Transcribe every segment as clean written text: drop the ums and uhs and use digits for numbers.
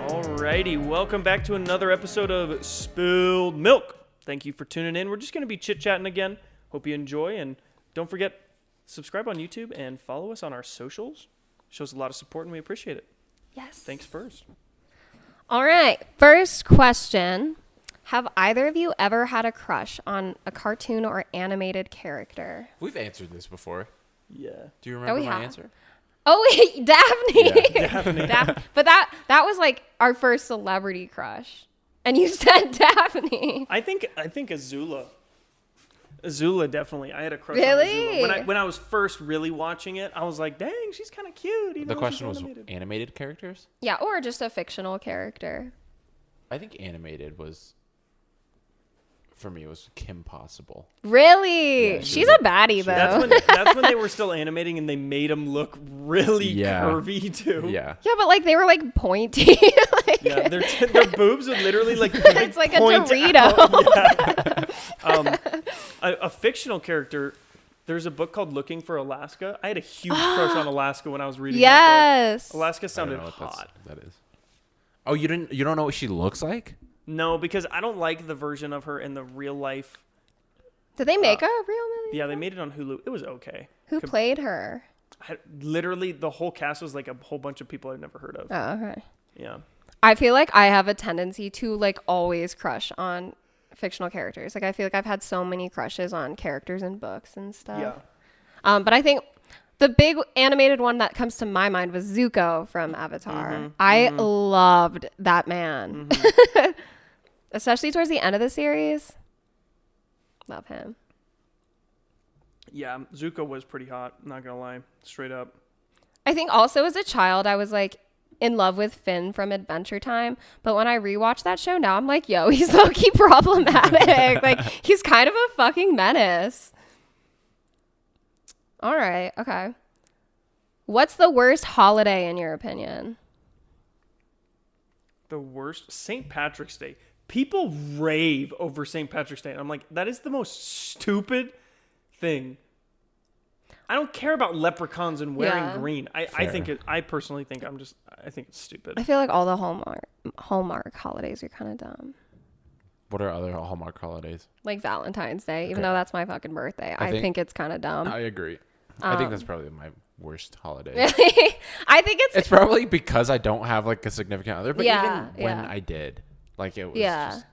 Alrighty, welcome back to another episode of Spilled Milk. Thank you for tuning in. We're just going to be chit-chatting again. Hope you enjoy, and don't forget, subscribe on YouTube and follow us on our socials. Shows a lot of support, and we appreciate it. Yes. Thanks first. All right, first question. Have either of you ever had a crush on a cartoon or animated character? We've answered this before. Yeah. Do you remember we my have. answer? Oh, wait, Daphne. Yeah. Daphne. But that was like our first celebrity crush. And you said Daphne. I think Azula. Azula, definitely. I had a crush Really? on Azula. When I was first really watching it, I was like, dang, she's kind of cute. Even The though question she's was animated characters? Yeah, or just a fictional character. I think animated was, for me, it was Kim Possible. Really? Yeah, She's a baddie, though. That's when they were still animating and they made him look really curvy, too. Yeah. Yeah, but like they were like pointy. Yeah, their boobs would literally like It's like a point Dorito. out. Yeah. A fictional character. There's a book called Looking for Alaska. I had a huge crush on Alaska when I was reading that Yes. book. Alaska I sounded don't know what hot. that is. Oh, you don't know what she looks like? No, because I don't like the version of her in the real life. Did they make a real movie? Yeah, they made it on Hulu. It was okay. Who played her? Literally, the whole cast was like a whole bunch of people I've never heard of. Oh, okay. Yeah. I feel like I have a tendency to like always crush on fictional characters. Like I feel like I've had so many crushes on characters in books and stuff. Yeah. But I think the big animated one that comes to my mind was Zuko from Avatar. I loved that man. Especially towards the end of the series. Love him. Yeah, Zuko was pretty hot. Not gonna lie, straight up. I think also as a child, I was like in love with Finn from Adventure Time. But when I rewatch that show now, I'm like, yo, he's low-key problematic. Like, he's kind of a fucking menace. All right. Okay. What's the worst holiday in your opinion? The worst? St. Patrick's Day. People rave over St. Patrick's Day. And I'm like, that is the most stupid thing. I don't care about leprechauns and wearing green. I personally think I think it's stupid. I feel like all the Hallmark holidays are kind of dumb. What are other Hallmark holidays? Like Valentine's Day, even though that's my fucking birthday. I think it's kind of dumb. I agree. I think that's probably my worst holiday. Really? I think It's probably because I don't have like a significant other, but Yeah, even when yeah. I did, like it was just...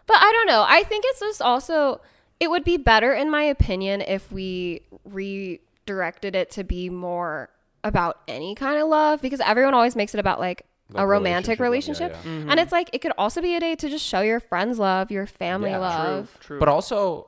But I don't know. I think it's just also, it would be better in my opinion if we redirected it to be more about any kind of love, because everyone always makes it about like a romantic relationship. Yeah. And it's like, it could also be a day to just show your friends love, your family love. True. But also,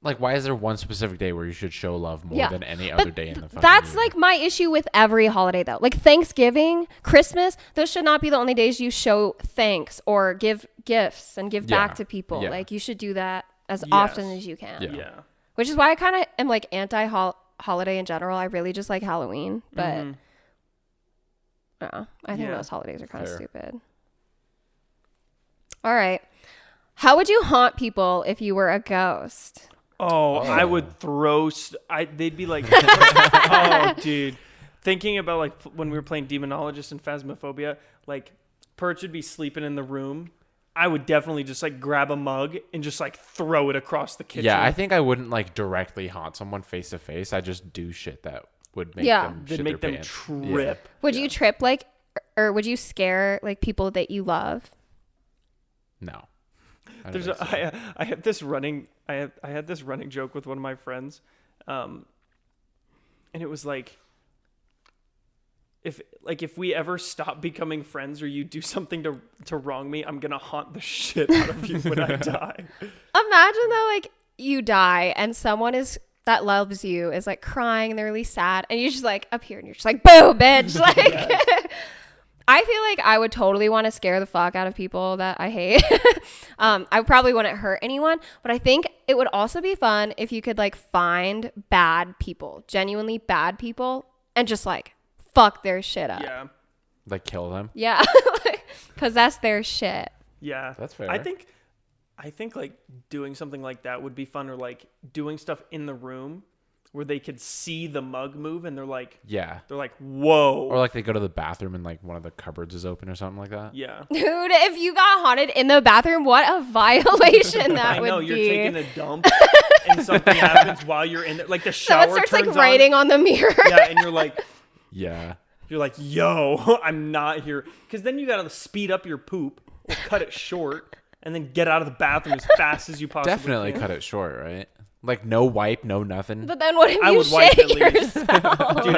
like, why is there one specific day where you should show love more than any other day in the fucking That's year? like my issue with every holiday though. Like Thanksgiving, Christmas, those should not be the only days you show thanks or give gifts and give back to people. Yeah. Like you should do that as often as you can. Yeah. Which is why I kind of am like anti-holiday in general. I really just like Halloween, but I think most holidays are kind of stupid. All right. How would you haunt people if you were a ghost? Oh, I would throw. They'd be like, oh, dude. Thinking about like when we were playing Demonologist and Phasmophobia, like Perch would be sleeping in the room. I would definitely just like grab a mug and just like throw it across the kitchen. Yeah, I think I wouldn't like directly haunt someone face to face. I just do shit that would make them That'd shit make their them pants. trip. Would you trip like, or would you scare like people that you love? No. I had this running joke with one of my friends, and it was like, if we ever stop becoming friends or you do something to wrong me, I'm gonna haunt the shit out of you when I die. Imagine though, like you die and someone that loves you is like crying and they're really sad, and you just like appear and you're just like, boo, bitch. Like, I feel like I would totally want to scare the fuck out of people that I hate. I probably wouldn't hurt anyone, but I think it would also be fun if you could like find bad people, genuinely bad people, and just like fuck their shit up. Yeah. Like kill them? Yeah. Like, possess their shit. Yeah. That's fair. I think like doing something like that would be fun, or like doing stuff in the room where they could see the mug move and they're like, Yeah. whoa. Or like they go to the bathroom and like one of the cupboards is open or something like that. Yeah. Dude, if you got haunted in the bathroom, what a violation that I would know, be. you're taking a dump and something happens while you're in there. Like the shower Someone starts like turns writing on the mirror. Yeah, and you're like, Yeah. yo, I'm not here. Because then you got to speed up your poop or cut it short and then get out of the bathroom as fast as you possibly Definitely can. cut it short, right? Like no wipe, no nothing. But then what if I you would wipe shit at least. yourself? Dude,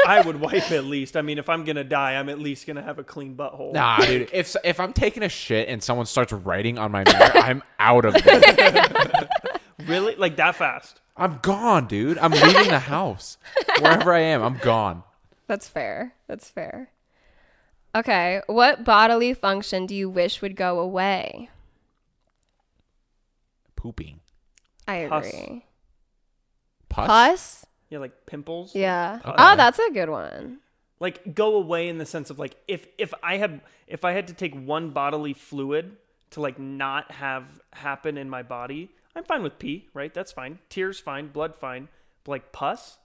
I would wipe at least. I mean, if I'm going to die, I'm at least going to have a clean butthole. Nah, dude. If I'm taking a shit and someone starts writing on my mirror, I'm out of there. Really? Like that fast? I'm gone, dude. I'm leaving the house. Wherever I am, I'm gone. That's fair. That's fair. Okay. What bodily function do you wish would go away? Pooping. I Pus. agree. Pus? Pus? Yeah, like pimples? Yeah. Okay. Oh, that's a good one. Like go away in the sense of like if I had to take one bodily fluid to like not have happen in my body, I'm fine with pee, right? That's fine. Tears fine, blood fine. But like pus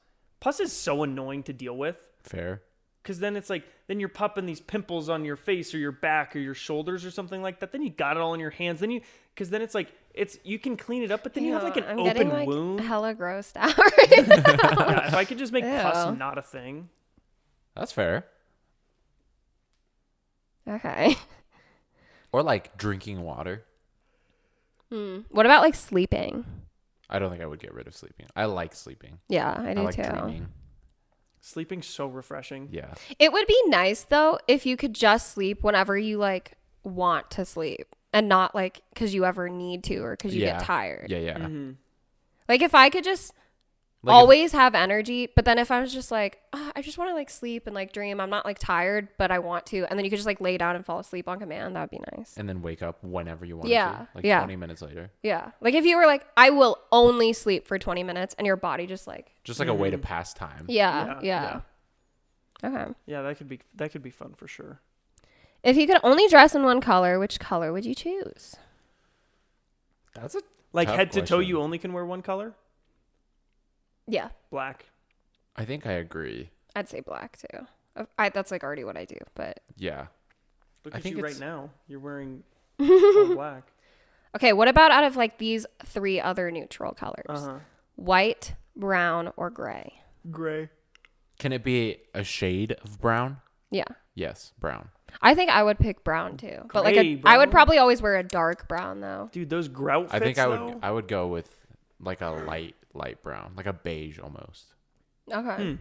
is so annoying to deal with Fair. because then it's like then you're popping these pimples on your face or your back or your shoulders or something like that. Then you got it all in your hands. Then because then it's like you can clean it up, but then you have like an I'm open getting, like, wound. hella grossed out right now. Yeah, if I could just make pus Ew. not a thing. That's fair. Okay. Or like drinking water. What about like sleeping? I don't think I would get rid of sleeping. I like sleeping. Yeah, I do I like too. dreaming. Sleeping's so refreshing. Yeah. It would be nice though if you could just sleep whenever you like want to sleep and not like because you ever need to or because you Yeah. get tired. Yeah, yeah. Mm-hmm. Like if I could just Like always have energy, but then if I was just like, I just want to like sleep and like dream, I'm not like tired, but I want to, and then you could just like lay down and fall asleep on command, that would be nice. and then wake up whenever you want Yeah, to. Like yeah. 20 minutes later. Yeah. Like if you were like, I will only sleep for 20 minutes and your body just like, Just like a way to pass time. yeah. Okay. Yeah, that could be fun for sure. If you could only dress in one color, which color would you choose? That's a Like tough head to toe, question. you only can wear one color. Yeah. Black. I think I agree. I'd say black too. That's like already what I do, but Yeah. Look I at think you right it's- now. You're wearing all black. okay. What about out of like these three other neutral colors? Uh-huh. White, brown, or gray? Gray. Can it be a shade of brown? Yeah. Yes, brown. I think I would pick brown too, but like Gray I would brown? probably always wear a dark brown though. Dude, those grout fits, I think though? I would go with like a light brown, like a beige almost. Okay.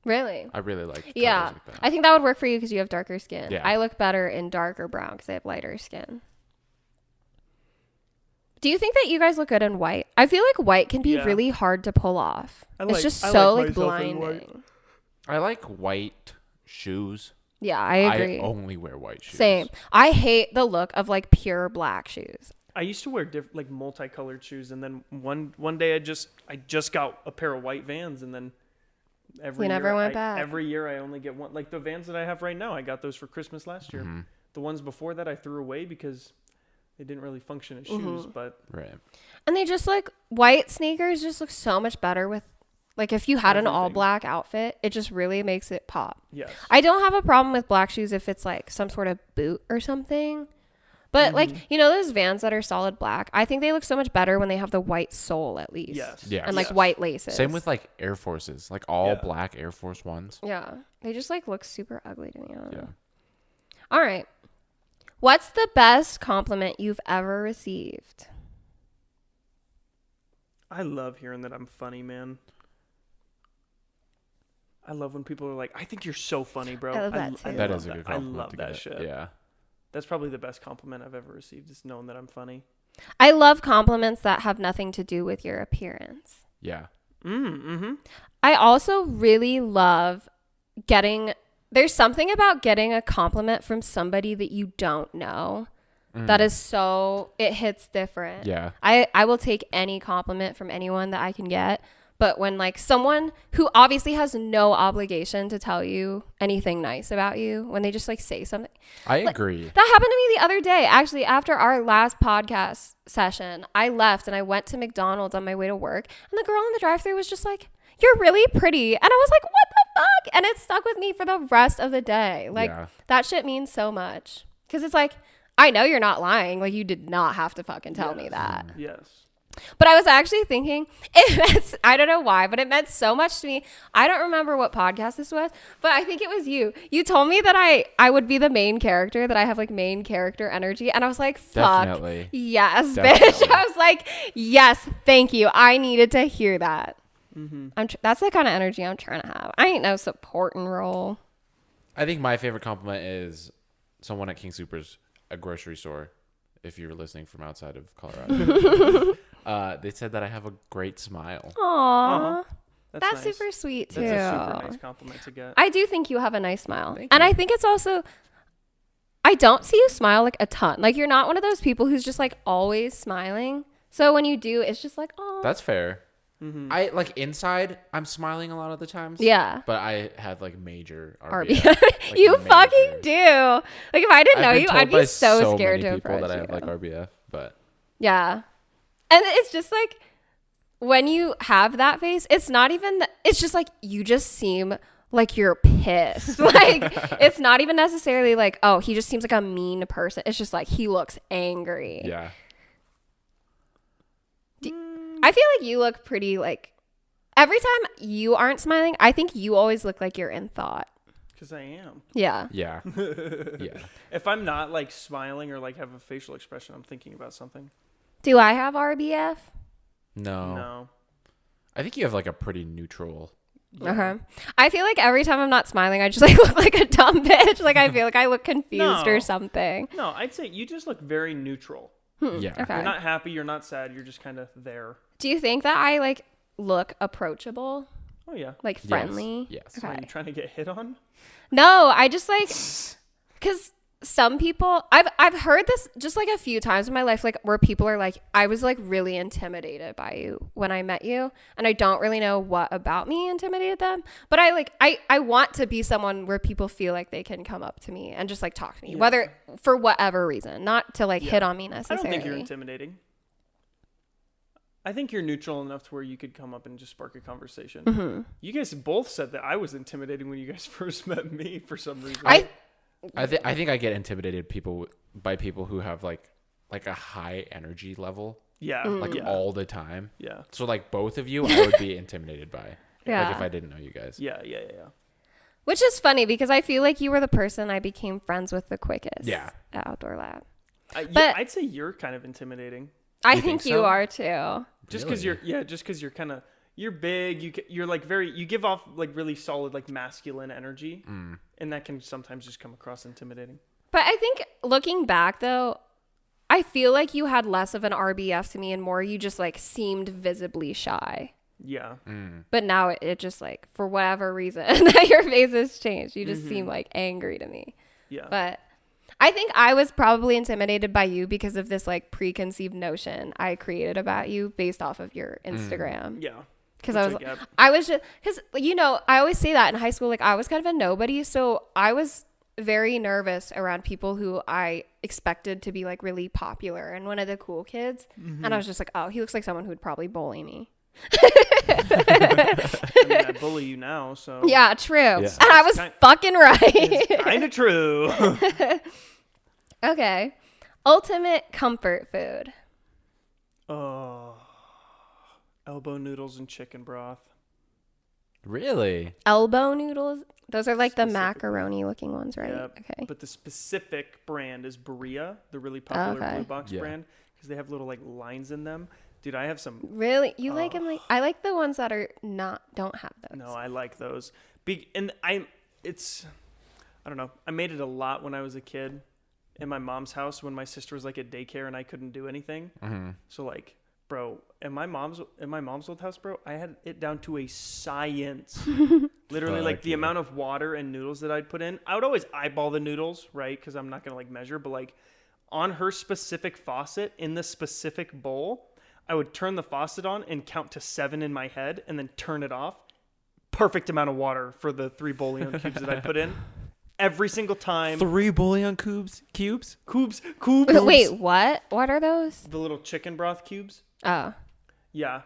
Really? I really like colors Yeah. like that. I think that would work for you because you have darker skin. Yeah. I look better in dark or brown because I have lighter skin. Do you think that you guys look good in white? I feel like white can be Yeah. really hard to pull off. I It's like- just I so like like myself in white. blinding. I like white shoes. Yeah, I agree. I only wear white shoes. Same. I hate the look of like pure black shoes. I used to wear like multicolored shoes, and then one day I just got a pair of white Vans, and then every You year never went back. Every year I only get one. Like the Vans that I have right now, I got those for Christmas last year. Mm-hmm. The ones before that I threw away because they didn't really function as shoes. But Right. And they just like white sneakers just look so much better with like if you had an all Everything. black outfit, it just really makes it pop. yes, I don't have a problem with black shoes if it's like some sort of boot or something. But like, you know, those Vans that are solid black, I think they look so much better when they have the white sole at least. yes, Yeah. And like yes. white laces. Same with like Air Forces, like all Yeah. black Air Force Ones. Yeah. They just like look super ugly to me. I don't Yeah. know. All right. What's the best compliment you've ever received? I love hearing that I'm funny, man. I love when people are like, "I think you're so funny, bro." I love that too. That love is a good I compliment. love to that get. shit. Yeah. That's probably the best compliment I've ever received, is knowing that I'm funny. I love compliments that have nothing to do with your appearance. Yeah. Mm-hmm. I also really love there's something about getting a compliment from somebody that you don't know that is so, it hits different. Yeah. I will take any compliment from anyone that I can get. But when like someone who obviously has no obligation to tell you anything nice about you, when they just like say something. I agree. That happened to me the other day. Actually, after our last podcast session, I left and I went to McDonald's on my way to work. And the girl in the drive-thru was just like, you're really pretty. And I was like, what the fuck? And it stuck with me for the rest of the day. Like, that shit means so much. Because it's like, I know you're not lying. Like, you did not have to fucking tell me that. Yes. But I was actually thinking, I don't know why, but it meant so much to me. I don't remember what podcast this was, but I think it was you. You told me that I would be the main character, that I have like main character energy. And I was like, fuck. Definitely. Yes, Definitely. bitch. I was like, yes, thank you. I needed to hear that. That's the kind of energy I'm trying to have. I ain't no supporting role. I think my favorite compliment is someone at King Soopers, a grocery store, if you're listening from outside of Colorado. They said that I have a great smile. Aww. That's nice. super sweet too. That's a super nice compliment to get. I do think you have a nice smile. Thank and you. I think it's also, I don't see you smile like a ton. Like, you're not one of those people who's just like always smiling. So when you do, it's just like, oh. That's fair. I like inside, I'm smiling a lot of the times. Yeah. But I have like major RBF. RBF. Like, You major. fucking do. Like, if I didn't know I've been you, told I'd by be so scared many to people approach that I you. have like RBF, but Yeah. And it's just like, when you have that face, it's not even, it's just like, you just seem like you're pissed. Like, it's not even necessarily like, oh, he just seems like a mean person. It's just like, he looks angry. yeah. I feel like you look pretty, like, every time you aren't smiling, I think you always look like you're in thought. Because I am. Yeah. Yeah. Yeah. If I'm not like smiling or like have a facial expression, I'm thinking about something. Do I have RBF? No. I think you have like a pretty neutral. Uh-huh. I feel like every time I'm not smiling, I just like look like a dumb bitch. Like, I feel like I look confused No. or something. No, I'd say you just look very neutral. Yeah. Okay. You're not happy. You're not sad. You're just kind of there. Do you think that I like look approachable? Oh, yeah. Like friendly? Yes. Are Okay. you trying to get hit on? No, I just like, because some people, I've heard this just like a few times in my life, like where people are like, I was like really intimidated by you when I met you, and I don't really know what about me intimidated them, but I want to be someone where people feel like they can come up to me and just like talk to me, whether for whatever reason, not to like hit on me I necessarily. don't think you're intimidating. I think you're neutral enough to where you could come up and just spark a conversation. You guys both said that I was intimidating when you guys first met me for some reason. I think I get intimidated by people who have like a high energy level yeah. like all the time. Yeah. So like both of you, I would be intimidated by. Yeah. Like if I didn't know you guys. Yeah. Which is funny because I feel like you were the person I became friends with the quickest. Yeah. At Outdoor Lab. Yeah, I'd say you're kind of intimidating. I You think think you so? are too. Just because you're kind of, you're big. You're like you give off like really solid like masculine energy, and that can sometimes just come across intimidating. But I think looking back though, I feel like you had less of an RBF to me and more you just like seemed visibly shy. Yeah. But now it just like, for whatever reason, that your face has changed. You just seem like angry to me. Yeah. But I think I was probably intimidated by you because of this like preconceived notion I created about you based off of your Instagram. Yeah. Because Which get. I was just, because, you know, I always say that in high school, like I was kind of a nobody. So I was very nervous around people who I expected to be like really popular and one of the cool kids. And I was just like, oh, he looks like someone who would probably bully me. I mean, I bully you now, so Yeah, true. Yeah. And I was fucking right. it's kind of true. Okay. Ultimate comfort food. Oh, elbow noodles and chicken broth. Really? Elbow noodles. Those are like the Specifically. macaroni looking ones, right? Yep. Okay. But the specific brand is Berea, the really popular Okay. blue box Yeah. brand, because they have little like lines in them. Dude, I have some. Really? You like them like, I like the ones that are don't have those. No, I like those. I don't know. I made it a lot when I was a kid in my mom's house when my sister was like at daycare and I couldn't do anything. So like, bro, in my mom's old house, bro, I had it down to a science. Literally, like the amount of water and noodles that I'd put in. I would always eyeball the noodles, right? Because I'm not gonna like measure, but like on her specific faucet in the specific bowl, I would turn the faucet on and count to 7 in my head and then turn it off. Perfect amount of water for the 3 bouillon cubes that I put in. Every single time. 3 bouillon cubes? Cubes. Wait, what? What are those? The little chicken broth cubes. Oh. Yeah.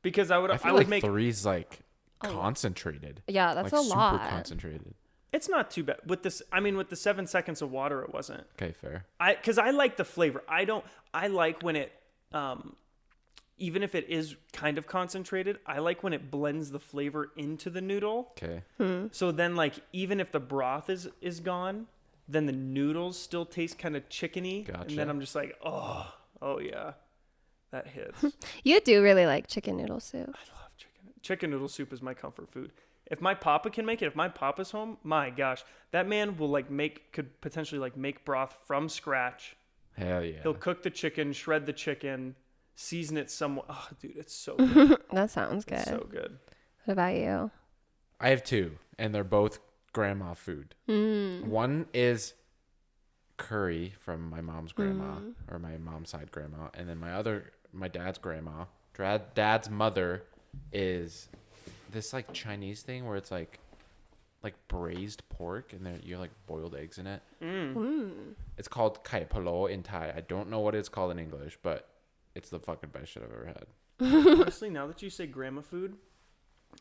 Because I I would feel like make 3's like concentrated. Yeah, that's like a lot. Super concentrated. It's not too bad with this. I mean, with the 7 seconds of water, it wasn't. Okay, fair. Because I like the flavor. I like when it, even if it is kind of concentrated, I like when it blends the flavor into the noodle. Okay. So then, like, even if the broth is gone, then the noodles still taste kind of chickeny. Gotcha. And then I'm just like, oh yeah, that hits. You do really like chicken noodle soup. I love chicken. Chicken noodle soup is my comfort food. If my papa can make it, if my papa's home, my gosh, that man will could potentially make broth from scratch. Hell yeah. He'll cook the chicken, shred the chicken, season it somewhat. Oh, dude, it's so good. That sounds good. It's so good. What about you? I have 2, and they're both grandma food. One is curry from my mom's grandma or my mom's side grandma, and then my dad's grandma, dad's mother is this like Chinese thing where it's like braised pork and you like boiled eggs in it. It's called kai palo in Thai. I don't know what it's called in English, but it's the fucking best shit I've ever had. Honestly, now that you say grandma food,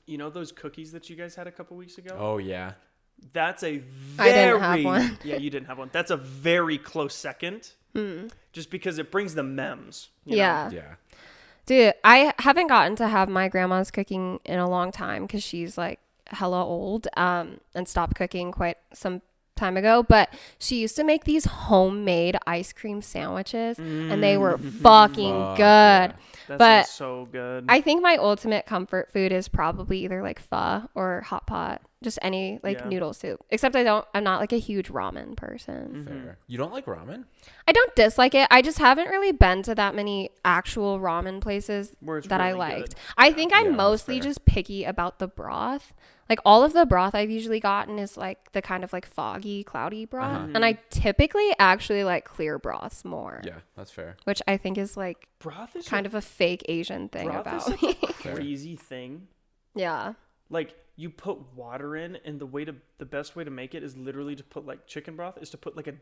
you know those cookies that you guys had a couple weeks ago? Oh yeah. That's a I very... didn't have one. Yeah, you didn't have one. That's a very close second. Just because it brings the memes. You know? Yeah. Dude, I haven't gotten to have my grandma's cooking in a long time because she's like hella old and stopped cooking quite some time ago. But she used to make these homemade ice cream sandwiches and they were fucking good. Yeah. That But sounds so good. I think my ultimate comfort food is probably either like pho or hot pot, just any noodle soup. Except I'm not like a huge ramen person. Fair. You don't like ramen? I don't dislike it. I just haven't really been to that many actual ramen places Where it's that I really liked. good. I think I'm that's mostly fair. just picky about the broth. Like all of the broth I've usually gotten is like the kind of like foggy, cloudy broth. And I typically actually like clear broths more. Yeah, that's fair. Which I think is like Broth is kind of a fake Asian thing broth about is me. such a crazy thing. Yeah. Like you put water in, and the best way to make it is literally to put like chicken broth is to put like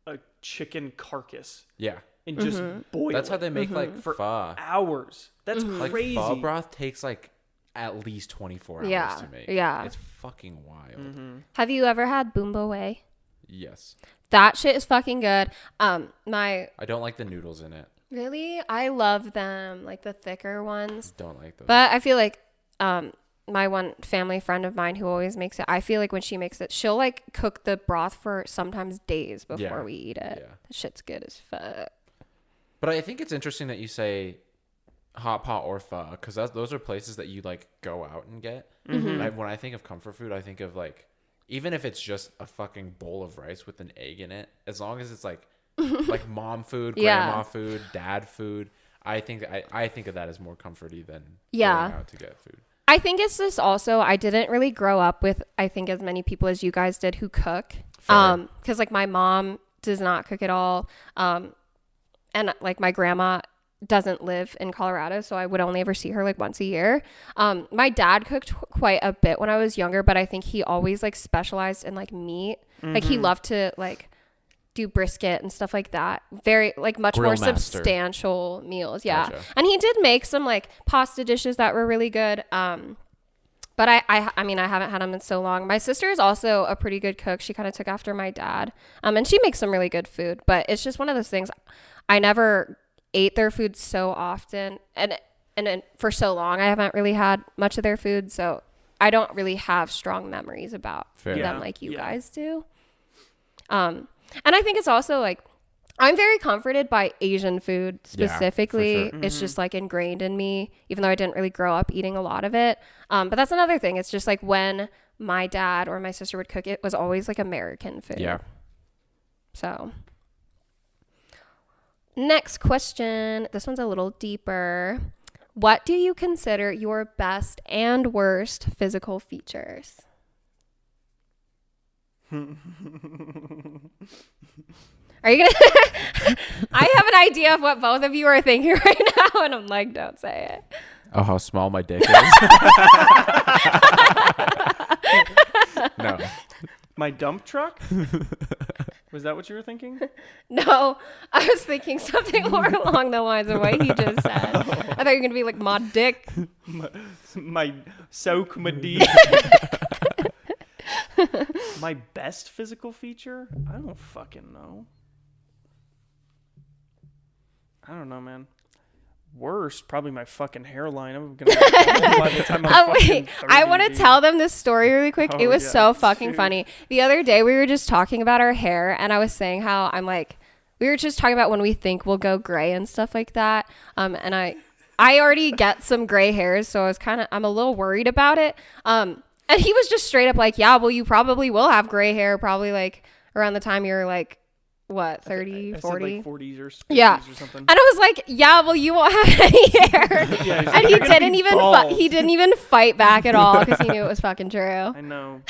a chicken carcass Yeah. and just boil. That's how it they make like for pho. hours. That's Like crazy. pho broth takes like at least 24 hours Yeah, to make. yeah. It's fucking wild. Have you ever had Boomba Way? Yes. That shit is fucking good. I don't like the noodles in it. Really? I love them, like the thicker ones. Don't like those. But I feel like my one family friend of mine who always makes it, I feel like when she makes it, she'll like cook the broth for sometimes days before we eat it. Yeah. That shit's good as fuck. But I think it's interesting that you say hot pot or pho, because those are places that you like go out and get. And when I think of comfort food, I think of like, even if it's just a fucking bowl of rice with an egg in it, as long as it's like like mom food, grandma food, dad food, I think of that as more comforty than going out to get food. I think it's just also, I didn't really grow up with, I think, as many people as you guys did who cook. Because like my mom does not cook at all. And like my grandma doesn't live in Colorado, so I would only ever see her like once a year. My dad cooked quite a bit when I was younger, but I think he always like specialized in like meat. Like he loved to like do brisket and stuff like that. Very like much Grill more master. substantial meals. Yeah. Gotcha. And he did make some like pasta dishes that were really good. But I mean, I haven't had them in so long. My sister is also a pretty good cook. She kind of took after my dad. And she makes some really good food, but it's just one of those things. I never ate their food so often and for so long. I haven't really had much of their food, so I don't really have strong memories about them like you guys do. And I think it's also like, I'm very comforted by Asian food specifically. Yeah, for sure. It's just like ingrained in me, even though I didn't really grow up eating a lot of it. But that's another thing. It's just like when my dad or my sister would cook, it was always like American food. Yeah. So next question. This one's a little deeper. What do you consider your best and worst physical features? Are you gonna I have an idea of what both of you are thinking right now, and I'm like, don't say it. Oh, how small my dick is. No. My dump truck? Was that what you were thinking? No, I was thinking something more along the lines of what he just said. I thought you were going to be like, my dick. my soak my D. My best physical feature? I don't fucking know. I don't know, man. Worst, probably my fucking hairline. I'm gonna by the time I'm fucking 30, I want to dude. tell them this story really quick. Oh, It was yeah, so fucking shoot. funny. The other day we were just talking about our hair, and I was saying how I'm like, we were just talking about when we think we'll go gray and stuff like that. And I already get some gray hairs, so I'm a little worried about it. And he was just straight up like, yeah, well, you probably will have gray hair probably like around the time you're like, what, 30, I 40? said like 40s or 50s Yeah. or something. And I was like, yeah, well, you won't have any hair. Yeah, And he you're gonna didn't be even bald. he didn't even fight back at all because he knew it was fucking true. I know.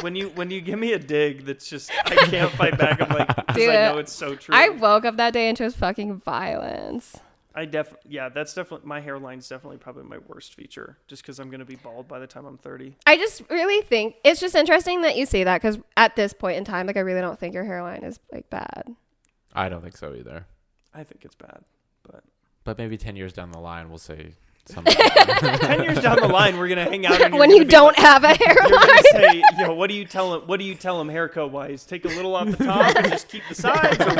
when you give me a dig that's just I can't fight back. I'm like, because Dude, I know it's so true. I woke up that day and chose fucking violence. That's definitely my hairline's definitely probably my worst feature, just because I'm gonna be bald by the time I'm 30. I just really think it's just interesting that you say that because at this point in time, like I really don't think your hairline is like bad. I don't think so either. I think it's bad, But maybe 10 years down the line, we'll say something. 10 years down the line, we're gonna hang out and you're When gonna you be don't like, have a you're hairline. gonna say, yo, what do you tell him haircut wise? Take a little off the top and just keep the sides, or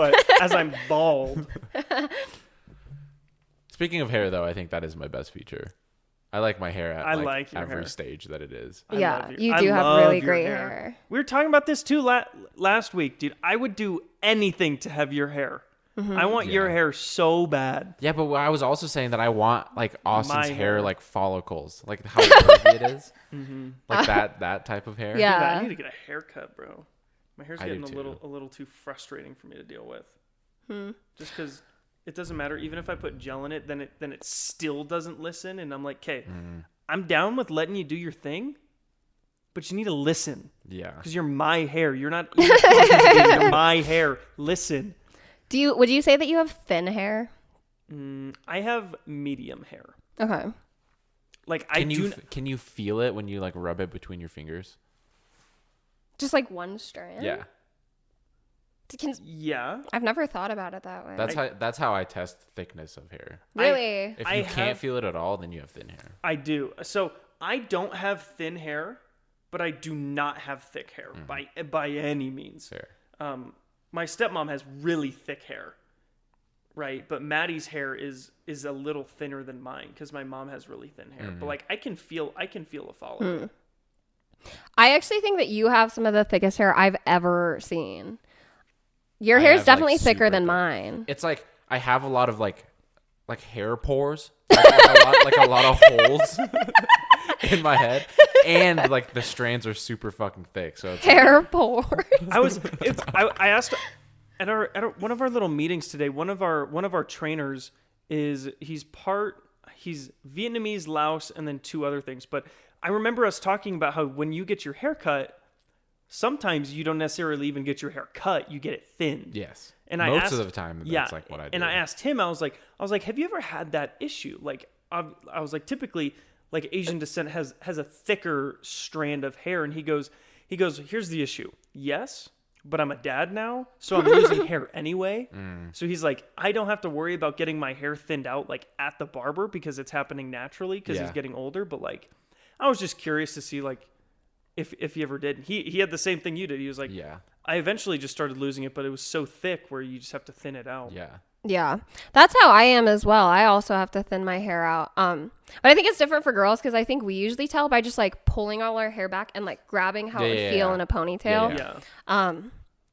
what? As I'm bald. Speaking of hair, though, I think that is my best feature. I like my hair at I like your every hair. stage that it is. I Yeah, love you I do have love really your great hair. We were talking about this too last week, dude. I would do anything to have your hair. Mm-hmm. I want your Yeah. hair so bad. Yeah, but I was also saying that I want like Austin's My hair, hair. like follicles, like how rosy it is, like that type of hair. Yeah. Dude, I need to get a haircut, bro. My hair's I do getting too. a little too frustrating for me to deal with. Just because it doesn't matter. Even if I put gel in it, then it still doesn't listen. And I'm like, okay, I'm down with letting you do your thing, but you need to listen Yeah. because you're my hair. You're not. You're my hair. Listen. Would you say that you have thin hair? I have medium hair. Okay. Like Can you feel it when you like rub it between your fingers? Just like one strand? Yeah. Yeah. I've never thought about it that way. That's how I test thickness of hair. Really? If I you can't have- feel it at all, then you have thin hair. I do. So I don't have thin hair, but I do not have thick hair by any means. Fair. My stepmom has really thick hair, right? But Maddie's hair is a little thinner than mine because my mom has really thin hair. But like I can feel a follicle. I actually think that you have some of the thickest hair I've ever seen. Your I hair is have, definitely like, thicker super than thick. mine. It's like I have a lot of like hair pores, like a lot of holes in my head, and like the strands are super fucking thick. So it's Hair pores. I asked at one of our little meetings today. One of our trainers he's Vietnamese, Laos, and then two other things. But I remember us talking about how when you get your hair cut, sometimes you don't necessarily even get your hair cut; you get it thinned. yes. And Most I asked, of the time, that's like what I do. And I asked him, I was like, have you ever had that issue? Like, I was like, typically, like Asian descent has a thicker strand of hair, and he goes, here's the issue. Yes, but I'm a dad now, so I'm losing hair anyway. So he's like, I don't have to worry about getting my hair thinned out like at the barber because it's happening naturally because he's Yeah. getting older. But like, I was just curious to see like if he ever did. He had the same thing you did. He was like, Yeah. I eventually just started losing it, but it was so thick where you just have to thin it out. Yeah. Yeah, that's how I am as well. I also have to thin my hair out. But I think it's different for girls because I think we usually tell by just like pulling all our hair back and like grabbing how it would feel in a ponytail. Yeah.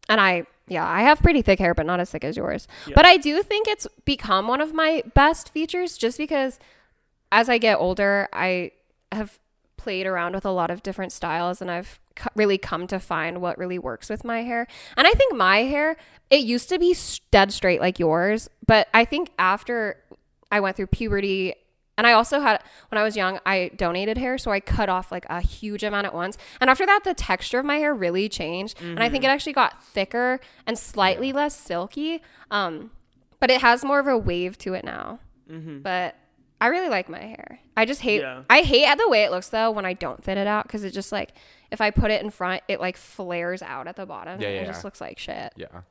And I have pretty thick hair, but not as thick as yours. Yeah. But I do think it's become one of my best features just because as I get older, I have played around with a lot of different styles and I've really come to find what really works with my hair. And I think my hair, it used to be dead straight like yours, but I think after I went through puberty and I also had, when I was young, I donated hair, so I cut off like a huge amount at once. And after that, the texture of my hair really changed. And I think it actually got thicker and slightly less silky. But it has more of a wave to it now. But I really like my hair. I just hate, I hate the way it looks though when I don't thin it out because it just like, if I put it in front, it like flares out at the bottom. Yeah, and yeah, it just yeah. looks like shit. Yeah.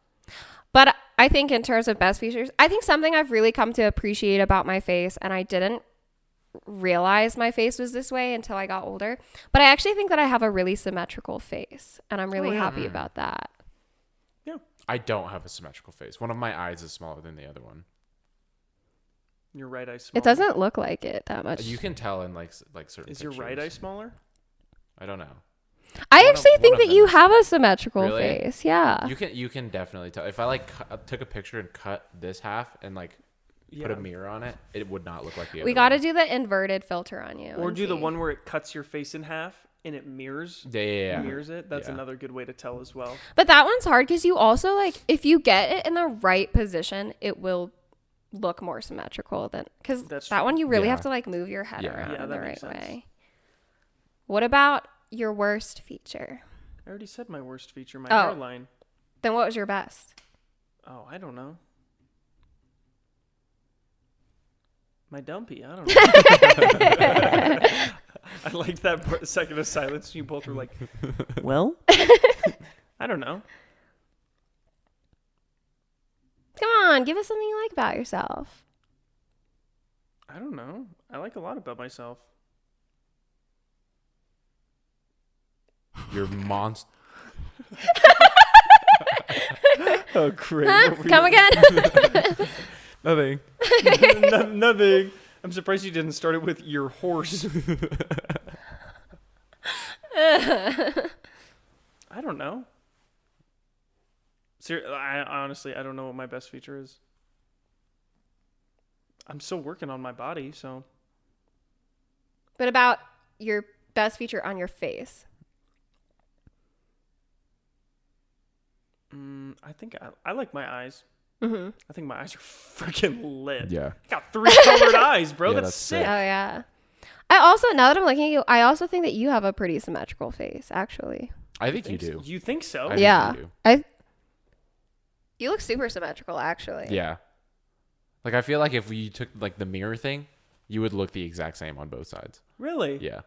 But I think in terms of best features, I think something I've really come to appreciate about my face, and I didn't realize my face was this way until I got older, but I actually think that I have a really symmetrical face, and I'm really happy about that. Yeah. I don't have a symmetrical face. One of my eyes is smaller than the other one. Your right eye smaller. It doesn't look like it that much. You can tell in like certain Is your right pictures. eye smaller? I don't know. I One actually of think that them you is- have a symmetrical Really? face. Yeah. You can definitely tell. If I like took a picture and cut this half and like put a mirror on it, it would not look like the other We got to one. do the inverted filter on you. Or and do the see. one where it cuts your face in half and it mirrors. Yeah. Mirrors it. That's Yeah. another good way to tell as well. But that one's hard because you also like if you get it in the right position, it will look more symmetrical than because That's that true. one you really Yeah. have to like move your head Yeah. around Yeah, in that the right makes sense. way. What about your worst feature? I already said my worst feature, my Oh. hairline. Then what was your best? Oh, I don't know. My dumpy. I don't know. I like that second of silence. You both were like, well, I don't know. Come on, give us something you like about yourself. I don't know. I like a lot about myself. Your monster. Oh, great. Huh? Come again? Nothing. Nothing. I'm surprised you didn't start it with your horse. I don't know. I honestly, I don't know what my best feature is. I'm still working on my body, so. But about your best feature on your face. I think I like my eyes. Mm-hmm. I think my eyes are freaking lit. Yeah. I got 3 colored eyes, bro. Yeah, that's that's sick. sick. Oh yeah. I also, now that I'm looking at you, I also think that you have a pretty symmetrical face, actually. I think you do. You think so? I think Yeah. you You look super symmetrical, actually. do. Yeah. Like I feel like if we took like the mirror thing, you would look the exact same on both sides. Really? Yeah.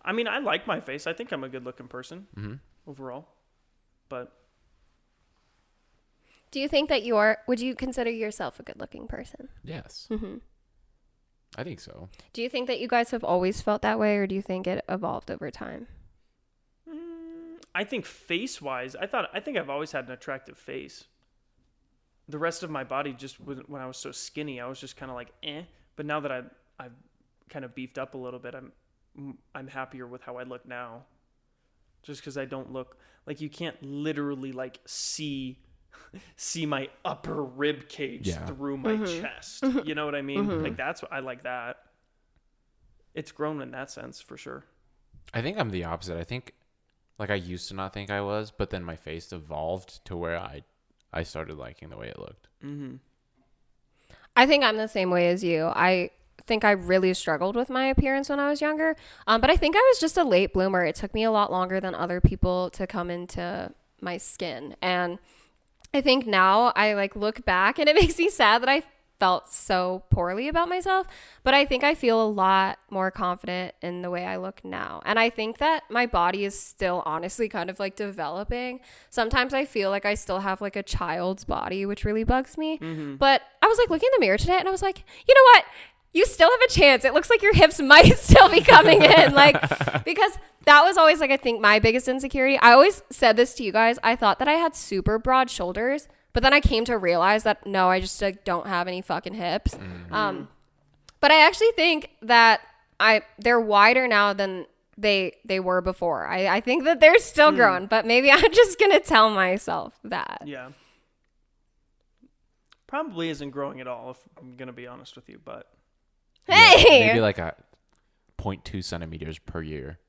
I mean, I like my face. I think I'm a good looking person Mm-hmm. overall. But Do you think that would you consider yourself a good looking person? Yes. Mm-hmm. I think so. Do you think that you guys have always felt that way, or do you think it evolved over time? I think face-wise, I think I've always had an attractive face. The rest of my body, just when I was so skinny, I was just kind of like, eh. But now that I've kind of beefed up a little bit, I'm happier with how I look now. Just because I don't look like, you can't literally like see my upper rib cage Yeah. through my chest. You know what I mean? Like that's what I like that. It's grown in that sense for sure. I think I'm the opposite. I think like I used to not think I was, but then my face evolved to where I started liking the way it looked. Mm-hmm. I think I'm the same way as you. I think I really struggled with my appearance when I was younger. But I think I was just a late bloomer. It took me a lot longer than other people to come into my skin. And I think now I like look back and it makes me sad that I felt so poorly about myself. But I think I feel a lot more confident in the way I look now. And I think that my body is still honestly kind of like developing. Sometimes I feel like I still have like a child's body, which really bugs me. But I was like looking in the mirror today and I was like, you know what? You still have a chance. It looks like your hips might still be coming in. Like, because that was always like, I think my biggest insecurity. I always said this to you guys. I thought that I had super broad shoulders, but then I came to realize that no, I just like don't have any fucking hips. But I actually think that they're wider now than they were before. I think that they're still growing, but maybe I'm just going to tell myself that. Yeah. Probably isn't growing at all, if I'm going to be honest with you, but. Hey! Maybe like a 0.2 centimeters per year.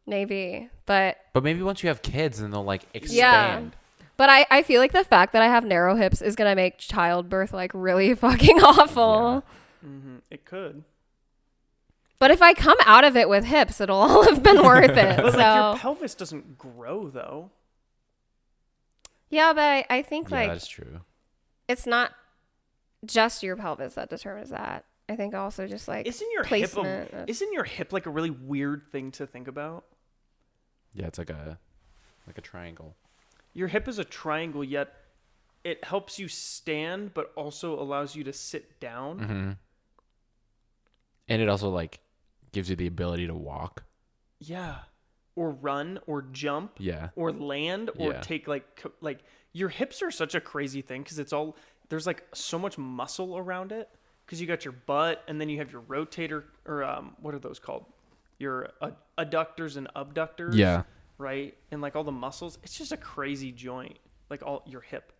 Maybe, but But maybe once you have kids, then they'll like expand. But I feel like the fact that I have narrow hips is going to make childbirth like really fucking awful. It could. But if I come out of it with hips, it'll all have been worth it. But So like your pelvis doesn't grow though. yeah, but I think Yeah, like that's true. it's not just your pelvis that determines that. I think also just like Isn't your placement. hip like a really weird thing to think about? Yeah, it's like a triangle. Your hip is a triangle, yet it helps you stand, but also allows you to sit down. Mm-hmm. And it also like gives you the ability to walk. Yeah. Or run, or jump, Yeah. or land, or Yeah. take like your hips are such a crazy thing because it's all there's like so much muscle around it because you got your butt and then you have your rotator or what are those called? Your adductors and abductors. Yeah. Right, and like all the muscles. It's just a crazy joint, like all your hip,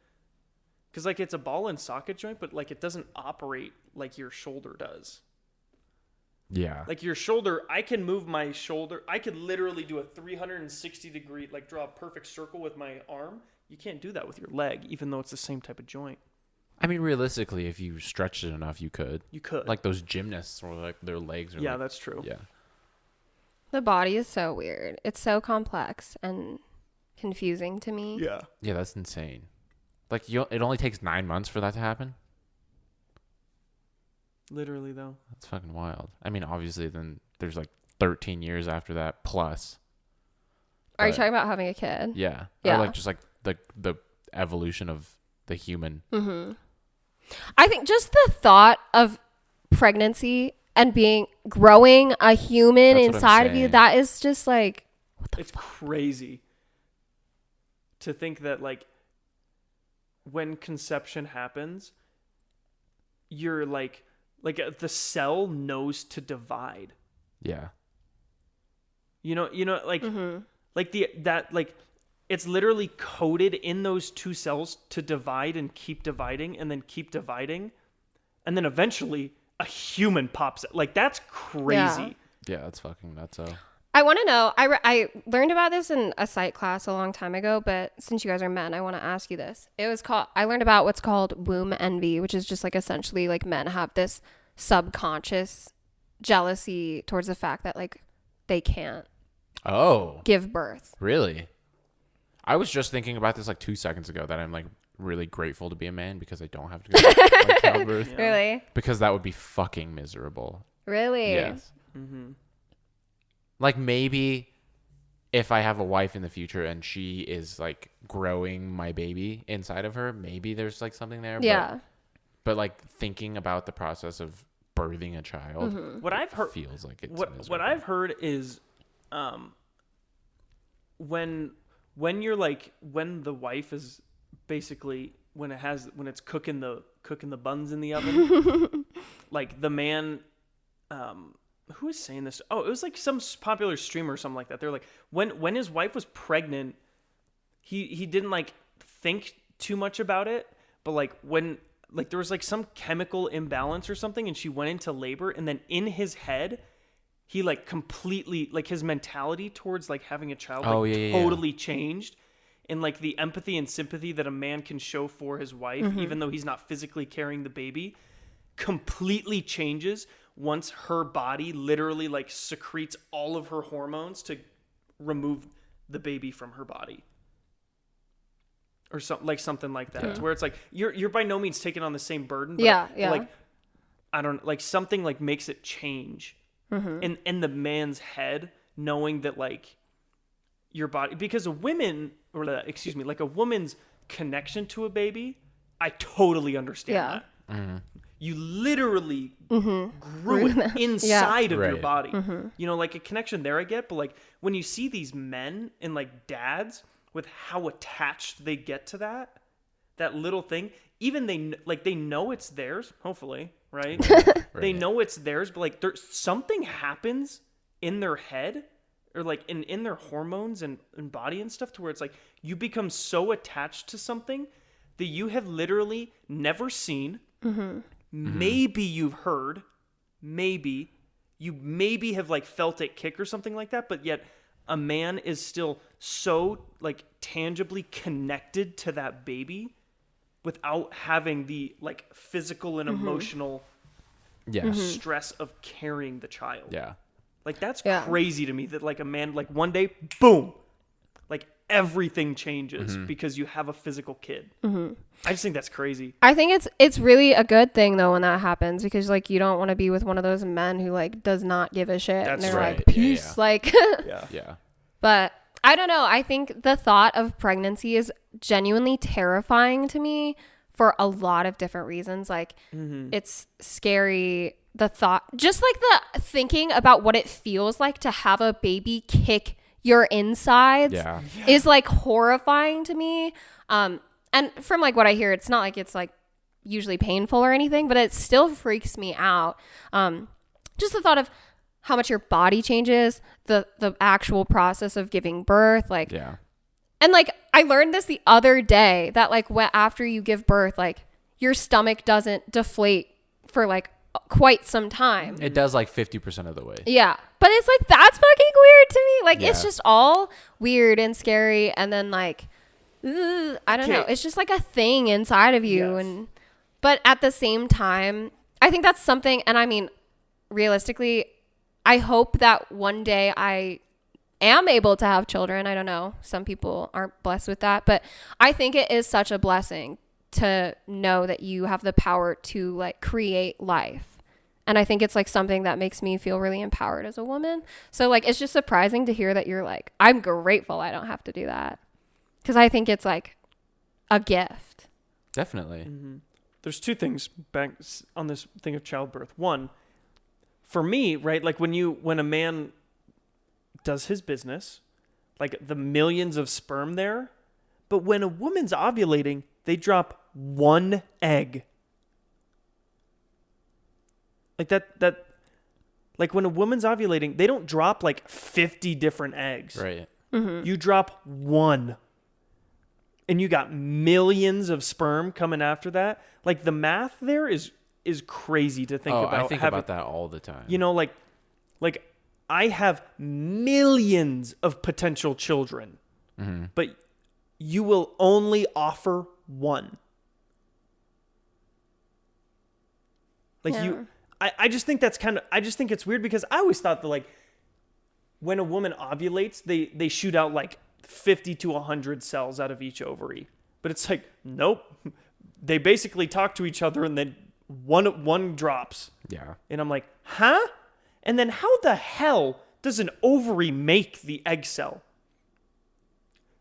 because like it's a ball and socket joint, but like it doesn't operate like your shoulder does. Yeah. Like your shoulder, I can move my shoulder. I could literally do a 360 degree, like draw a perfect circle with my arm. You can't do that with your leg, even though it's the same type of joint. I mean, realistically, if you stretched it enough, you could. You could. Like those gymnasts, or like their legs are. Yeah, like, that's true. Yeah. The body is so weird. It's so complex and confusing to me. Yeah. Yeah, that's insane. Like it only takes 9 months for that to happen. Literally, though. That's fucking wild. I mean, obviously, then there's like 13 years after that plus. Are you But- talking about having a kid? Yeah. Yeah. Or like just like the evolution of the human. Mm-hmm. I think just the thought of pregnancy and growing a human That's what I'm inside of you, saying. that is just like, It's crazy to think that like when conception happens, you're like the cell knows to divide. Yeah. You know, like mm-hmm. like it's literally coded in those two cells to divide and keep dividing and then keep dividing, and then eventually a human pops out. Like that's crazy. Yeah, that's fucking nuts. So. I want to know. I learned about this in a psych class a long time ago, but since you guys are men, I want to ask you this. I learned about what's called womb envy, which is just like essentially like men have this subconscious jealousy towards the fact that like they can't Oh. give birth. Really? I was just thinking about this like 2 seconds ago that I'm like really grateful to be a man because I don't have to go through like childbirth. Yeah. Really? Because that would be fucking miserable. Really? Yes. Mm-hmm. Like maybe if I have a wife in the future and she is like growing my baby inside of her, maybe there's like something there. Yeah. But like thinking about the process of birthing a child, Mm-hmm. What I've heard, feels like it's what miserable. I've heard is, when you're like when the wife is basically when it's cooking the buns in the oven, like the man, who was saying this? Oh, it was like some popular streamer or something like that. They're like when his wife was pregnant, he didn't like think too much about it, but like when like there was like some chemical imbalance or something and she went into labor, and then in his head he like completely like his mentality towards like having a child totally changed, and like the empathy and sympathy that a man can show for his wife, even though he's not physically carrying the baby, completely changes once her body literally like secretes all of her hormones to remove the baby from her body. Or something like that. To where it's like you're by no means taking on the same burden. But Yeah. Like I don't like something like makes it change in the man's head, knowing that like your body, because like a woman's connection to a baby, I totally understand that. You literally grew it inside of your Right. body. You know, like a connection there I get, but like when you see these men and like dads with how attached they get to that little thing, even they know it's theirs, hopefully, right? They know it's theirs, but like there's something happens in their head or like in their hormones and body and stuff to where it's like you become so attached to something that you have literally never seen. Maybe you've heard, maybe have like felt it kick or something like that, but yet a man is still so like tangibly connected to that baby without having the like physical and emotional stress of carrying the child. Yeah. Like that's crazy to me that like a man, like one day, boom, like everything changes because you have a physical kid. I just think that's crazy. I think it's really a good thing though when that happens, because like you don't want to be with one of those men who like does not give a shit. That's and they're right. like Yeah, peace, yeah. like Yeah. Yeah. but I don't know. I think the thought of pregnancy is genuinely terrifying to me for a lot of different reasons. Like, it's scary. The thought, just like the thinking about what it feels like to have a baby kick your insides is like horrifying to me. And from like what I hear, it's not like it's like usually painful or anything, but it still freaks me out. Just the thought of how much your body changes, the actual process of giving birth, like, and like I learned this the other day that like after you give birth, like your stomach doesn't deflate for like quite some time. It does like 50% of the way. Yeah. But it's like, that's fucking weird to me. Like, it's just all weird and scary. And then like, I don't know. It's just like a thing inside of you. And, but at the same time, I think that's something. And I mean, realistically, I hope that one day I am able to have children. I don't know. Some people aren't blessed with that, but I think it is such a blessing to know that you have the power to like create life. And I think it's like something that makes me feel really empowered as a woman. So like, it's just surprising to hear that you're like, I'm grateful I don't have to do that. Cause I think it's like a gift. Definitely. There's two things back on this thing of childbirth. One, for me, right? Like when a man does his business, like the millions of sperm there, but when a woman's ovulating, they drop one egg. Like that, like when a woman's ovulating, they don't drop like 50 different eggs. Right. You drop one. And you got millions of sperm coming after that. Like the math there is crazy to think about. I think about that all the time. You know, like I have millions of potential children, but you will only offer one. Like I just think that's I just think it's weird because I always thought that like when a woman ovulates, they shoot out like 50 to 100 cells out of each ovary. But it's like, nope. They basically talk to each other and then one drops. Yeah. And I'm like, huh? And then how the hell does an ovary make the egg cell?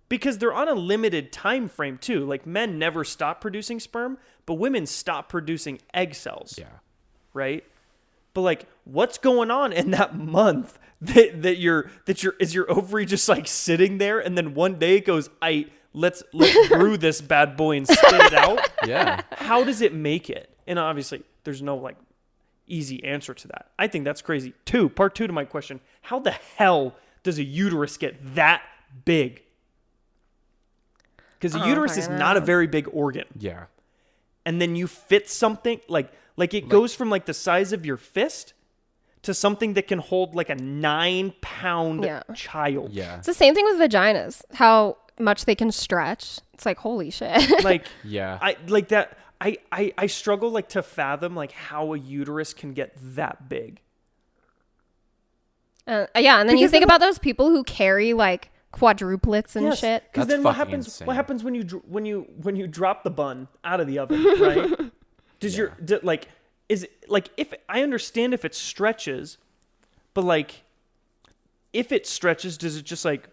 Because they're on a limited time frame too. Like men never stop producing sperm, but women stop producing egg cells. Yeah. Right? But like, what's going on in that month that your is your ovary just like sitting there and then one day it goes, let's brew this bad boy and spit it out? Yeah. How does it make it? And obviously there's no like easy answer to that. I think that's crazy. Part two to my question. How the hell does a uterus get that big? Because a uterus is not a very big organ. Yeah. And then you fit something like it goes from like the size of your fist to something that can hold like a 9-pound child. Yeah. It's the same thing with vaginas. How much they can stretch. It's like, holy shit. Like, yeah. I struggle like to fathom like how a uterus can get that big. And then you think about those people who carry like quadruplets and shit. Because then what happens? Insane. What happens when you drop the bun out of the oven, right? Is it like if I understand if it stretches, but like if it stretches, does it just like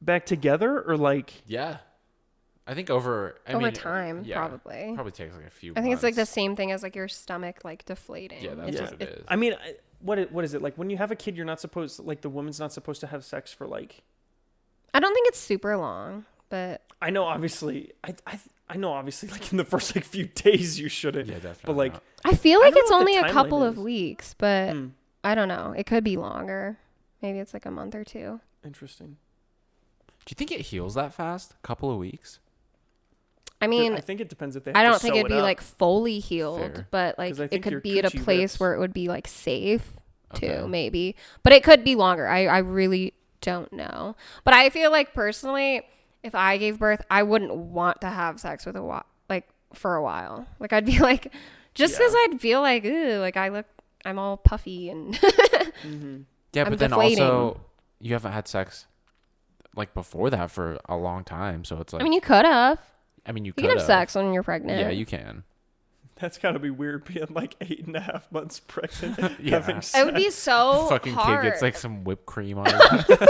back together or like? Yeah, I think over time probably takes like a few. I think it's like the same thing as like your stomach like deflating. Yeah, that's what it is. I mean, what is it like when you have a kid? You're not supposed the woman's not supposed to have sex for like. I don't think it's super long, but I know obviously I know obviously like in the first like few days you shouldn't. Yeah, definitely. But like I feel like it's only a couple of weeks, but I don't know. It could be longer. Maybe it's like a month or two. Interesting. Do you think it heals that fast? A couple of weeks? I mean, I think it depends if they. I don't think it'd be like fully healed, Fair. but like it could be at a place where it would be like safe too, maybe. But it could be longer. I really don't know. But I feel like personally, if I gave birth, I wouldn't want to have sex with for a while. Like I'd be like, just because I'd feel like, ooh, like I'm all puffy and. Mm-hmm. Yeah, I'm but deflating. then also you haven't had sex like before that for a long time, so it's like. I mean, you could have. You can have sex when you're pregnant. Yeah, you can. That's gotta be weird being like 8.5 months pregnant. Yeah. Having sex. It would be so Fucking hard. kid gets like some whipped cream on it.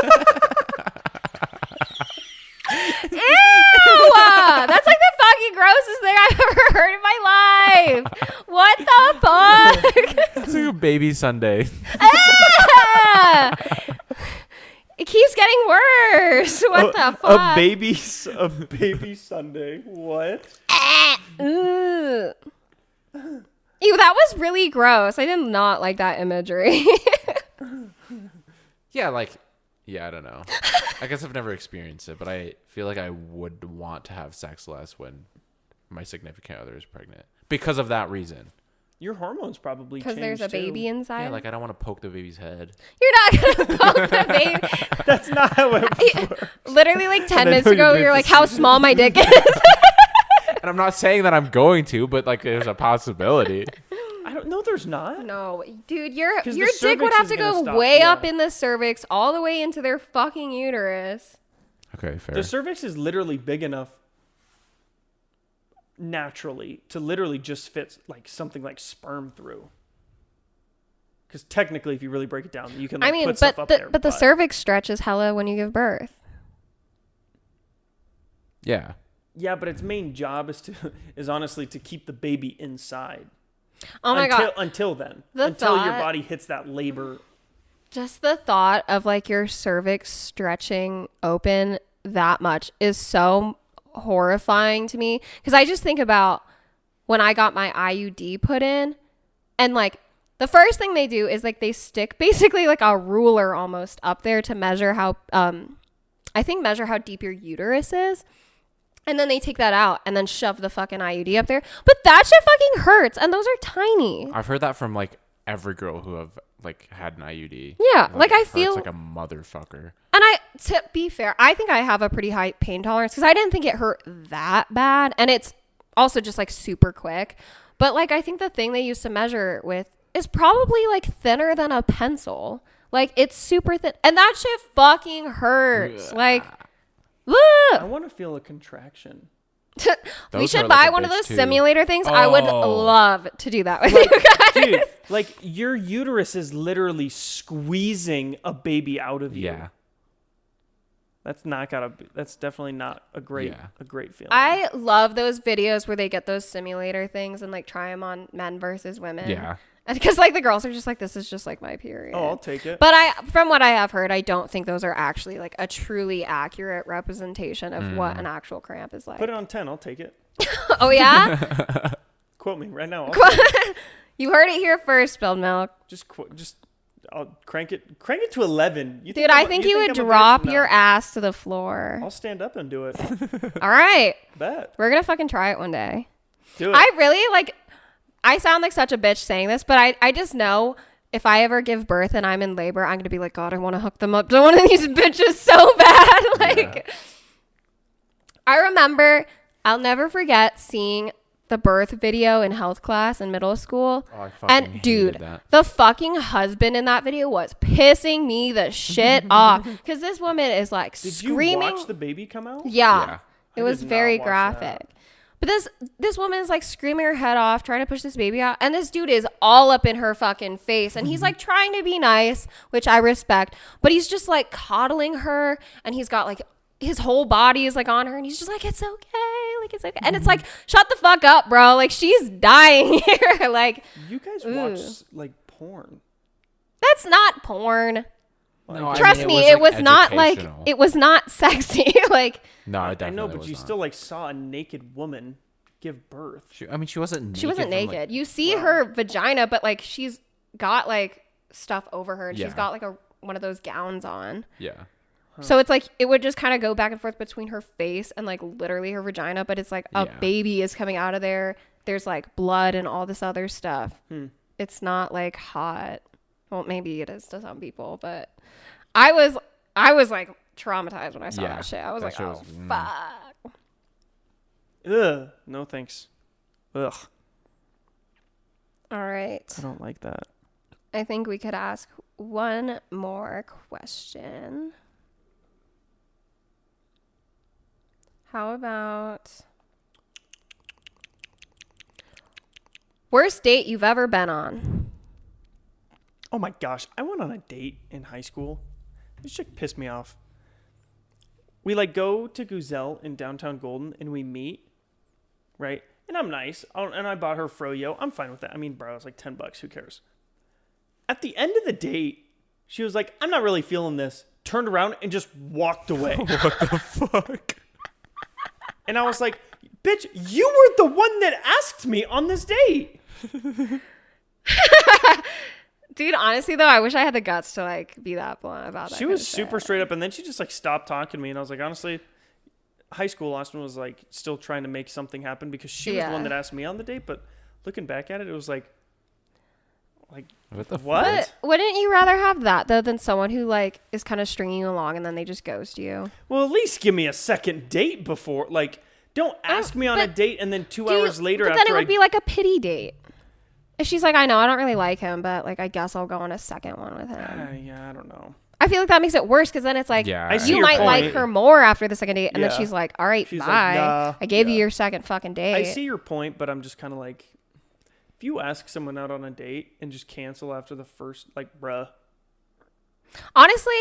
What the fuck? It's like a baby Sunday. Ah! It keeps getting worse. What the fuck? A baby Sunday. What? Ew, that was really gross. I did not like that imagery. Yeah, I don't know. I guess I've never experienced it, but I feel like I would want to have sex less when my significant other is pregnant because of that reason. Your hormones probably Because change there's a too. baby inside. Yeah, I don't want to poke the baby's head. You're not gonna poke the baby. That's not how it works. Literally, 10 And I minutes know ago, you're you're like, doing "How small my dick is." And I'm not saying that I'm going to, but there's a possibility. I don't know. There's not. No, dude, your 'Cause the dick would cervix have is to gonna go stop, way yeah. up in the cervix, all the way into their fucking uterus. Okay, fair. The cervix is literally big enough naturally to literally just fit like something like sperm through. Because technically, if you really break it down, you can put stuff up there. But the cervix stretches hella when you give birth. Yeah. Yeah, but its main job is honestly to keep the baby inside. Oh my god! Until then, The until your thought- body hits that labor. Just the thought of like your cervix stretching open that much is so horrifying to me. Because I just think about when I got my IUD put in, and like the first thing they do is like they stick basically like a ruler almost up there to measure how measure how deep your uterus is. And then they take that out and then shove the fucking IUD up there. But that shit fucking hurts. And those are tiny. I've heard that from every girl who have had an IUD. Yeah. It I hurts feel like a motherfucker. And to be fair, I think I have a pretty high pain tolerance because I didn't think it hurt that bad. And it's also just super quick. But I think the thing they used to measure it with is probably thinner than a pencil. It's super thin. And that shit fucking hurts. I want to feel a contraction. We Those should are buy a one of bitch, those too. simulator things. I would love to do that with you guys. Dude, your uterus is literally squeezing a baby out of you. Yeah. That's definitely not a great feeling. I love those videos where they get those simulator things and try them on men versus women. Yeah. Because the girls are just this is just my period. Oh, I'll take it. But from what I have heard, I don't think those are actually a truly accurate representation of what an actual cramp is like. Put it on 10. I'll take it. Oh yeah? Quote me right now. I'll take it. You heard it here first, Spilled Milk. I'll crank it to 11. Dude, I think you would drop your ass to the floor. I'll stand up and do it. All right. Bet. We're going to fucking try it one day. Do it. I really I sound like such a bitch saying this, but I just know if I ever give birth and I'm in labor, I'm going to be God, I want to hook them up to one of these bitches so bad. I remember, I'll never forget seeing the birth video in health class in middle school. Oh, I fucking hated that. The fucking husband in that video was pissing me the shit off. Because this woman is screaming. Did you watch the baby come out? Yeah. It I was did not very watch graphic. that. But this woman is screaming her head off, trying to push this baby out. And this dude is all up in her fucking face. And he's trying to be nice, which I respect. But he's just coddling her. And he's got his whole body is on her. And he's just it's okay. It's okay. And it's shut the fuck up, bro. She's dying here. You guys watch porn. That's not porn. No, Trust me, it was not educational. it was not sexy. No, I definitely know, but was you not. still saw a naked woman give birth. She wasn't naked. She wasn't from, naked. You see her vagina, but she's got stuff over her, and she's Yeah. got one of those gowns on. Yeah. So it's it would just kind of go back and forth between her face and literally her vagina, but it's a Yeah. baby is coming out of there. There's blood and all this other stuff. It's not hot. Well, maybe it is to some people, but I was traumatized when I saw that shit. I was that shit oh was- fuck. Ugh. No thanks. Ugh. All right. I don't like that. I think we could ask one more question. How about worst date you've ever been on? Oh my gosh. I went on a date in high school. This chick pissed me off. We go to Guzelle in downtown Golden and we meet, right? And I'm nice. And I bought her froyo. I'm fine with that. I mean, bro, it's like $10. Who cares? At the end of the date, she was like, I'm not really feeling this. Turned around and just walked away. What the fuck? And I was like, bitch, you were the one that asked me on this date. Dude, honestly though, I wish I had the guts to like be that blunt about that. She was super straight up, and then she just like stopped talking to me, and I was like, honestly, high school Austin was like still trying to make something happen because she was the one that asked me on the date. But looking back at it, it was like What the what? But wouldn't you rather have that though than someone who like is kind of stringing you along and then they just ghost you? Well, at least give me a second date before. Like, don't ask me on a date and then 2 hours later but after then it would be like a pity date. If she's like, I know I don't really like him, but like I guess I'll go on a second one with him. Yeah, I don't know. I feel like that makes it worse because then it's like I see you your might point. like her more after the second date, and Yeah. then she's like, all right, She's bye. like, nah, I gave you yeah. your second fucking date. I see your point, but I'm just kind of like, if you ask someone out on a date and just cancel after the first, like, bruh. Honestly,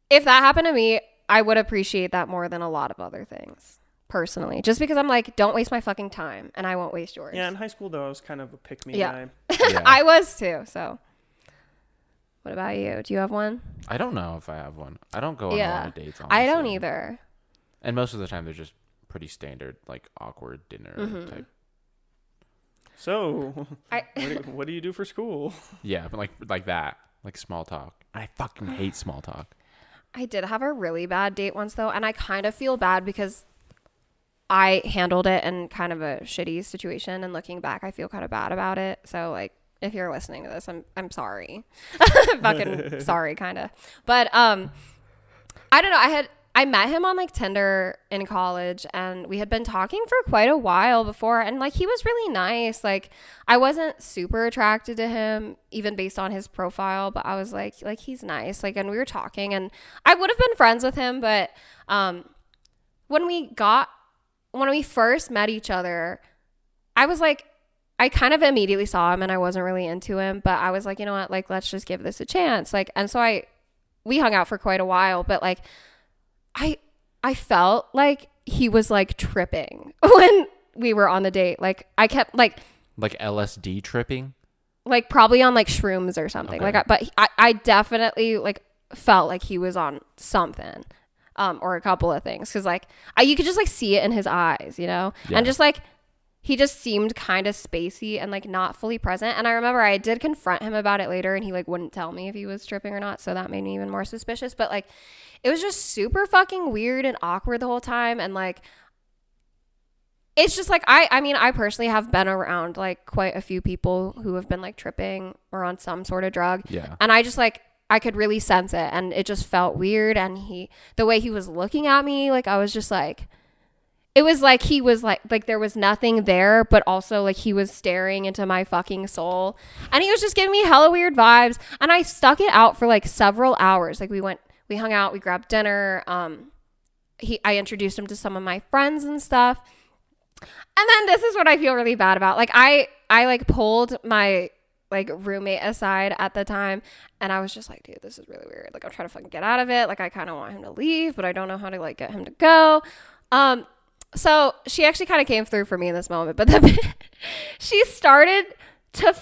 if that happened to me, I would appreciate that more than a lot of other things. Personally, just because I'm like, don't waste my fucking time, and I won't waste yours. Yeah, in high school though, I was kind of a pick me Yeah. guy. Yeah. I was too. So, what about you? Do you have one? I don't know if I have one. I don't go on a lot of dates. Honestly. I don't either. And most of the time, they're just pretty standard, like awkward dinner Mm-hmm. type. So, what do you do for school? Yeah, but like that, like small talk. I fucking hate small talk. I did have a really bad date once though, and I kind of feel bad because I handled it in kind of a shitty situation, and looking back, I feel kind of bad about it. So like, if you're listening to this, I'm sorry, fucking sorry, kind of. But I don't know. I met him on like Tinder in college, and we had been talking for quite a while before, and like he was really nice. Like I wasn't super attracted to him even based on his profile, but I was like he's nice. Like, and we were talking, and I would have been friends with him, but when we first met each other, I was like, I kind of immediately saw him and I wasn't really into him, but I was like, you know what, like, let's just give this a chance. Like, and so we hung out for quite a while, but like, I felt like he was like tripping when we were on the date. Like I kept like LSD tripping, like probably on like shrooms or something. Okay. But I definitely like felt like he was on something. Or a couple of things, because like you could just like see it in his eyes, you know. Yeah. And just like he just seemed kind of spacey and like not fully present. And I remember I did confront him about it later, and he like wouldn't tell me if he was tripping or not, so that made me even more suspicious. But like it was just super fucking weird and awkward the whole time, and like it's just like I mean I personally have been around like quite a few people who have been like tripping or on some sort of drug. Yeah. And I just like I could really sense it, and it just felt weird. And the way he was looking at me, like I was just like, it was like he was like there was nothing there, but also like he was staring into my fucking soul, and he was just giving me hella weird vibes. And I stuck it out for like several hours. Like we hung out, we grabbed dinner. I introduced him to some of my friends and stuff. And then this is what I feel really bad about. Like I like pulled my like roommate aside at the time, and I was just like, dude, this is really weird. Like I'm trying to fucking get out of it. Like I kind of want him to leave, but I don't know how to like get him to go. So she actually kind of came through for me in this moment, but then she started to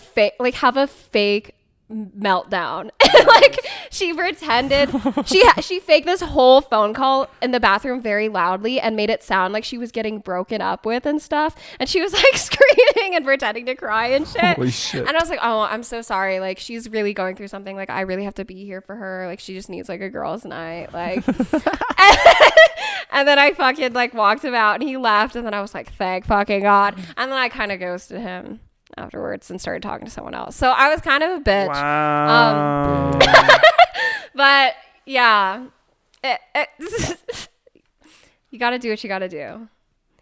have a fake meltdown. Like she pretended she faked this whole phone call in the bathroom very loudly and made it sound like she was getting broken up with and stuff, and she was like screaming and pretending to cry and shit. Holy shit. And I was like, oh, I'm so sorry, like she's really going through something, like I really have to be here for her, like she just needs like a girl's night, like and then I fucking like walked him out and he left, and then I was like, thank fucking God. And then I kind of ghosted him afterwards and started talking to someone else. So I was kind of a bitch. Wow. But yeah, you got to do what you got to do.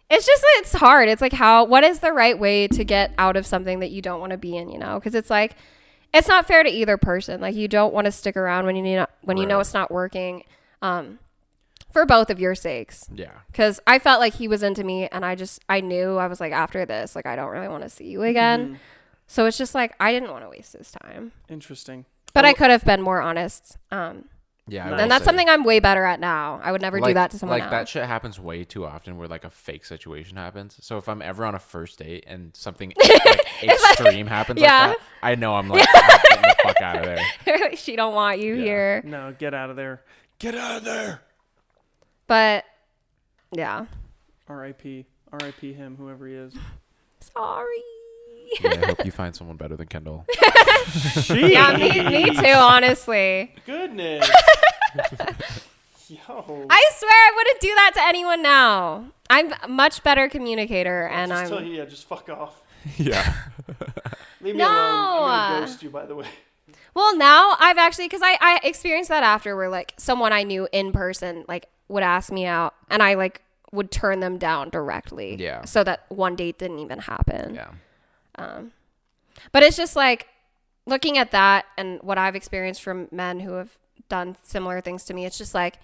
It's just, it's hard. It's like what is the right way to get out of something that you don't want to be in, you know? Because it's like, it's not fair to either person. Like you don't want to stick around when you know it's not working. For both of your sakes. Yeah. Because I felt like he was into me, and I knew, I was like, after this, like, I don't really want to see you again. Mm-hmm. So it's just like, I didn't want to waste his time. Interesting. But I could have been more honest Yeah, I Nice. will And that's say. something I'm way better at now. I would never do that to someone Like else. that shit happens way too often where like a fake situation happens. So if I'm ever on a first date and something like extreme happens like that, I know I'm like I'm getting the fuck out of there. She don't want you here. No, get out of there. Get out of there. But yeah. R.I.P. R.I.P. him, whoever he is. Sorry. Yeah, I hope you find someone better than Kendall. Yeah, me too, honestly. Goodness. Yo. I swear I wouldn't do that to anyone now. I'm a much better communicator, and just I'm. tell you, just fuck off. Yeah. Leave me No. alone. I'm gonna ghost you, by the way. Well, now I've actually, because I experienced that after, where like someone I knew in person like would ask me out, and I like would turn them down directly. Yeah. So that one date didn't even happen. Yeah. But it's just like looking at that and what I've experienced from men who have done similar things to me. It's just like,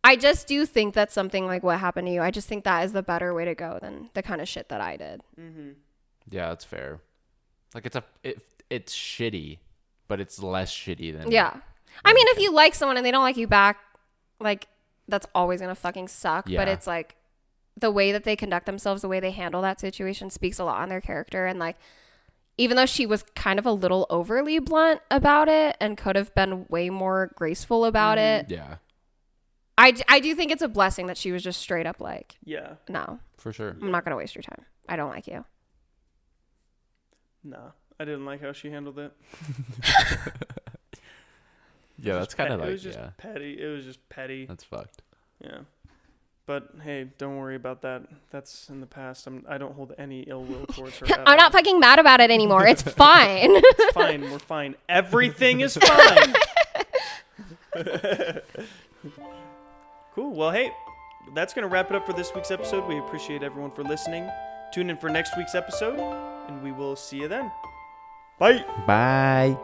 I just do think that something like what happened to you, I just think that is the better way to go than the kind of shit that I did. Mm-hmm. Yeah, that's fair. Like it's shitty, but it's less shitty than Yeah. I mean, if you like someone and they don't like you back, like that's always going to fucking suck. But Yeah. it's like the way that they conduct themselves, the way they handle that situation speaks a lot on their character. And like, even though she was kind of a little overly blunt about it and could have been way more graceful about it, Yeah, I do think it's a blessing that she was just straight up like, Yeah. no, for sure. I'm not going to waste your time. I don't like you. Nah, I didn't like how she handled it. Yeah, that's kind of It like was just petty. It was just petty. that's fucked. Yeah. But hey, don't worry about that. That's in the past. I don't hold any ill will towards her. At I'm not all. fucking mad about it anymore. It's fine. It's fine. We're fine. Everything is fine. Cool. Well, hey, that's going to wrap it up for this week's episode. We appreciate everyone for listening. Tune in for next week's episode, and we will see you then. Bye. Bye.